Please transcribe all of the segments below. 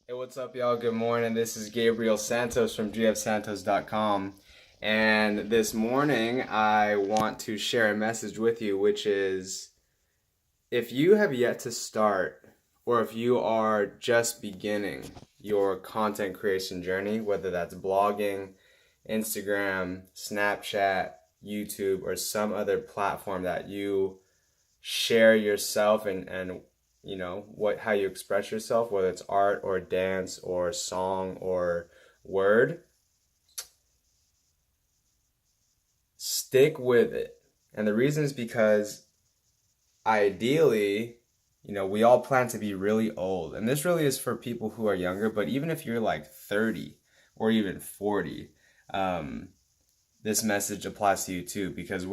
Hey, what's up, y'all? Good morning. This is Gabriel Santos from gfsantos.com. And this morning, I want to share a message with you, which is if you have yet to start, or if you are just beginning your content creation journey, whether that's blogging, Instagram, Snapchat, YouTube, or some other platform that you share yourself and what how you express yourself, whether it's art or dance or song or word, stick with it. And the reason is because ideally, we all plan to be really old, and this really is for people who are younger, but even if you're like 30 or even 40, um, this message applies to you too, because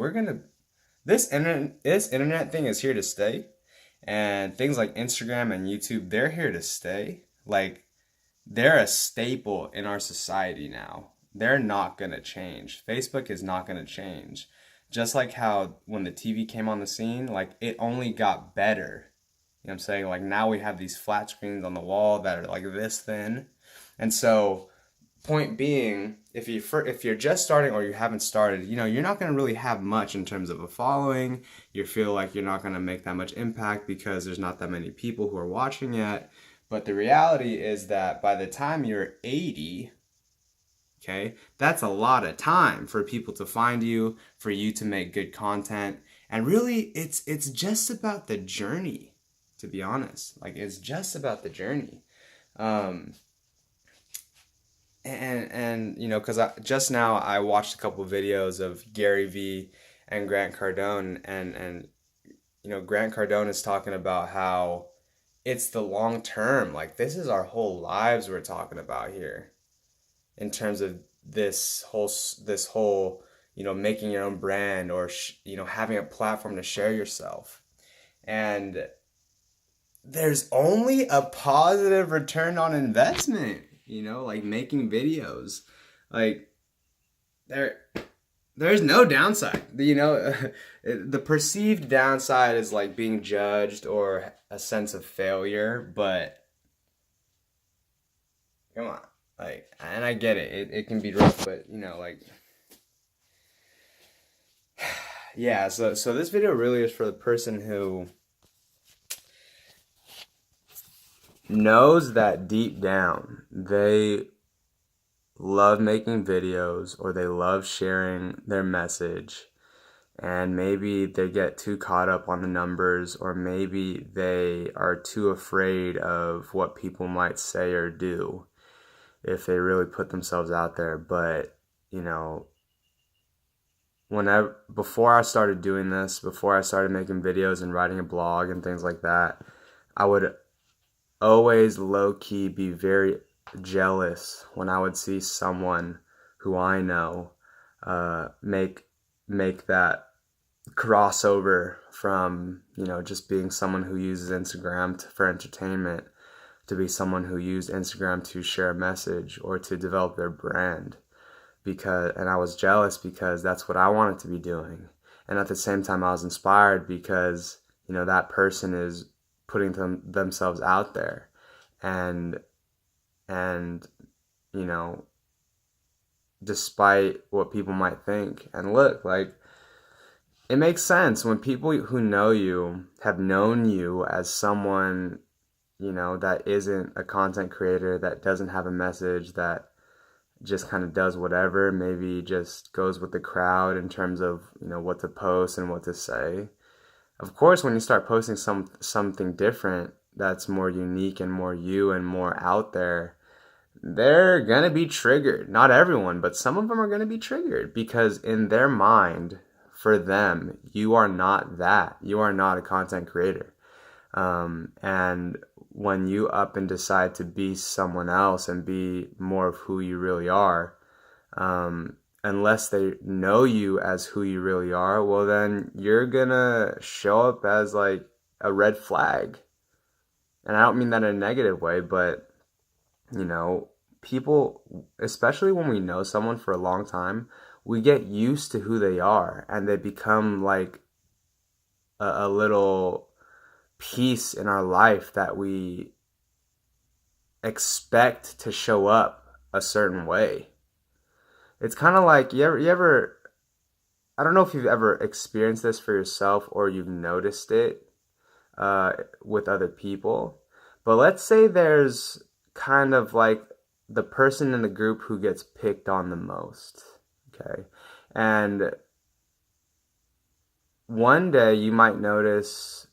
this internet thing is here to stay. And things like Instagram and YouTube, they're here to stay. Like, they're a staple in our society now. They're not going to change. Facebook is not going to change. Just like how when the TV came on the scene, like, it only got better. You know what I'm saying? Like, now we have these flat screens on the wall that are like this thin. And so, point being, if you're just starting or you haven't started, you're not going to really have much in terms of a following. You feel like you're not going to make that much impact because there's not that many people who are watching yet. But the reality is that by the time you're 80, okay, that's a lot of time for people to find you, for you to make good content. And really, it's just about the journey, to be honest. Like, it's just about the journey. Um, and because just now I watched a couple videos of Gary Vee and Grant Cardone, and Grant Cardone is talking about how it's the long term. Like, this is our whole lives we're talking about here in terms of this whole making your own brand, or having a platform to share yourself. And there's only a positive return on investment, like making videos. Like, there there's no downside. The perceived downside is like being judged or a sense of failure, but come on. Like, and I get it. It can be rough, but like, yeah, so this video really is for the person who knows that deep down they love making videos, or they love sharing their message, and maybe they get too caught up on the numbers, or maybe they are too afraid of what people might say or do if they really put themselves out there. But whenever before I started doing this, before I started making videos and writing a blog and things like that, I would always low key be very jealous when I would see someone who I know make that crossover from just being someone who uses Instagram for entertainment to be someone who used Instagram to share a message or to develop their brand. And I was jealous because that's what I wanted to be doing, and at the same time I was inspired because that person is putting themselves out there, and and you know despite what people might think. And look, like, it makes sense when people who know you have known you as someone that isn't a content creator, that doesn't have a message, that just kind of does whatever, maybe just goes with the crowd in terms of what to post and what to say. Of course, when you start posting something different that's more unique and more you and more out there, they're gonna be triggered. Not everyone, but some of them are gonna be triggered because in their mind, for them, you are not that. You are not a content creator. And when you up and decide to be someone else and be more of who you really are, unless they know you as who you really are, well, then you're gonna show up as like a red flag. And I don't mean that in a negative way, but you know, people, especially when we know someone for a long time, we get used to who they are, and they become like a little piece in our life that we expect to show up a certain way. It's kind of like you ever I don't know if you've ever experienced this for yourself or you've noticed it with other people. But let's say there's kind of like the person in the group who gets picked on the most. Okay. And one day you might notice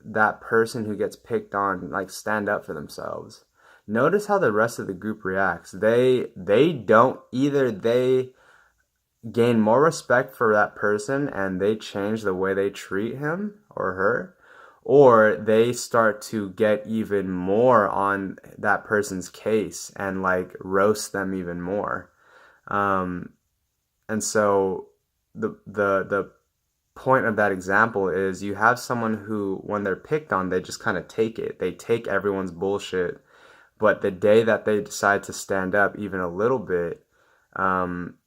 that person who gets picked on like stand up for themselves. Notice how the rest of the group reacts. They don't either they gain more respect for that person and they change the way they treat him or her, or they start to get even more on that person's case and like roast them even more. Um, and so the point of that example is you have someone who, when they're picked on, they just kind of take it. They take everyone's bullshit. But the day that they decide to stand up even a little bit,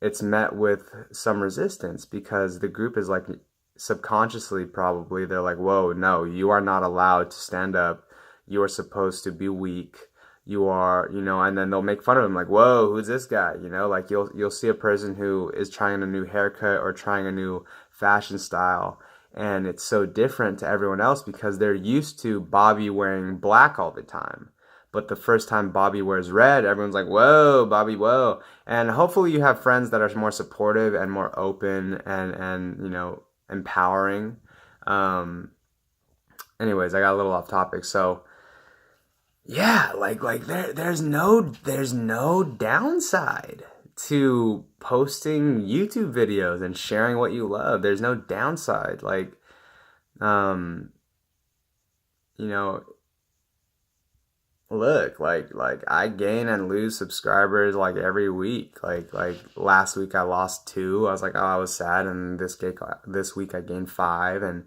it's met with some resistance because the group is like subconsciously probably they're like, whoa, no, you are not allowed to stand up. You are supposed to be weak. You are, and then they'll make fun of him like, whoa, who's this guy? Like you'll see a person who is trying a new haircut or trying a new fashion style, and it's so different to everyone else because they're used to Bobby wearing black all the time. But the first time Bobby wears red, everyone's like, whoa, Bobby, whoa. And hopefully you have friends that are more supportive and more open and empowering. Anyways, I got a little off topic. So yeah, like there's no downside to posting YouTube videos and sharing what you love. There's no downside. Like, um, you know, look, like I gain and lose subscribers like every week. Like last week I lost 2. I was like, oh, I was sad, and this week I gained 5, and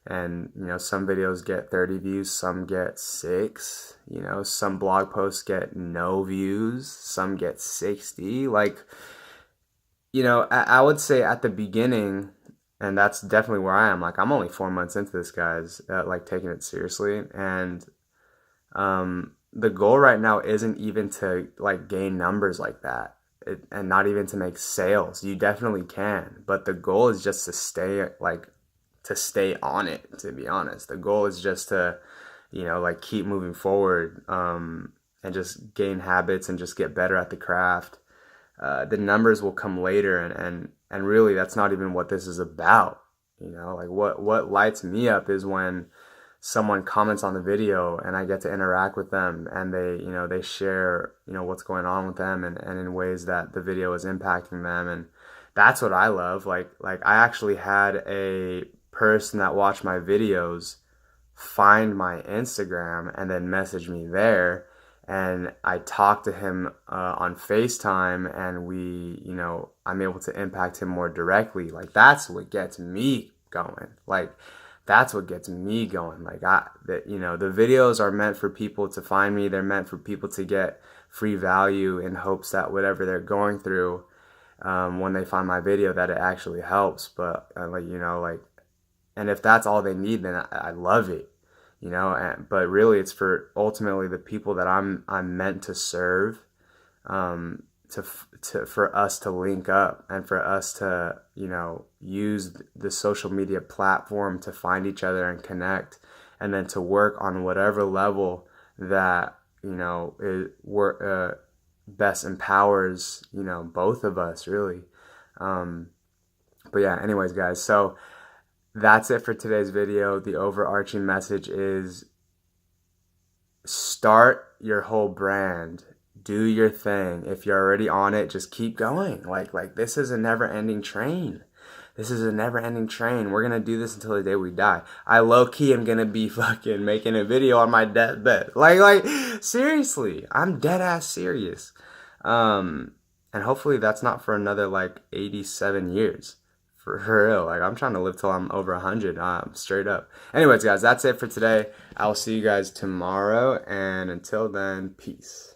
some videos get 30 views, some get 6. Some blog posts get no views, some get 60. Like, I would say at the beginning, and that's definitely where I am. Like, I'm only 4 months into this, guys, like taking it seriously, and the goal right now isn't even to like gain numbers like that, and not even to make sales. You definitely can, but the goal is just to stay on it. To be honest, the goal is just to like keep moving forward, and just gain habits and just get better at the craft. The numbers will come later, and really that's not even what this is about. Like what lights me up is when someone comments on the video and I get to interact with them, and they share what's going on with them, and in ways that the video is impacting them, and that's what I love. Like I actually had a person that watched my videos find my Instagram and then message me there, and I talked to him on FaceTime, and I'm able to impact him more directly. Like that's what gets me going. Like that's what gets me going. Like the videos are meant for people to find me. They're meant for people to get free value in hopes that whatever they're going through, when they find my video, that it actually helps. But and if that's all they need, then I love it. But really it's for ultimately the people that I'm meant to serve, for us to link up, and for us to use the social media platform to find each other and connect, and then to work on whatever level that best empowers both of us, really. But yeah, anyways, guys, so that's it for today's video. The overarching message is start your whole brand. Do your thing. If you're already on it, just keep going. Like this is a never-ending train. This is a never-ending train. We're gonna do this until the day we die. I low-key am gonna be fucking making a video on my deathbed. Like seriously, I'm dead ass serious. And hopefully that's not for another like 87 years. For real. Like I'm trying to live till I'm over 100. Straight up. Anyways, guys, that's it for today. I'll see you guys tomorrow, and until then, peace.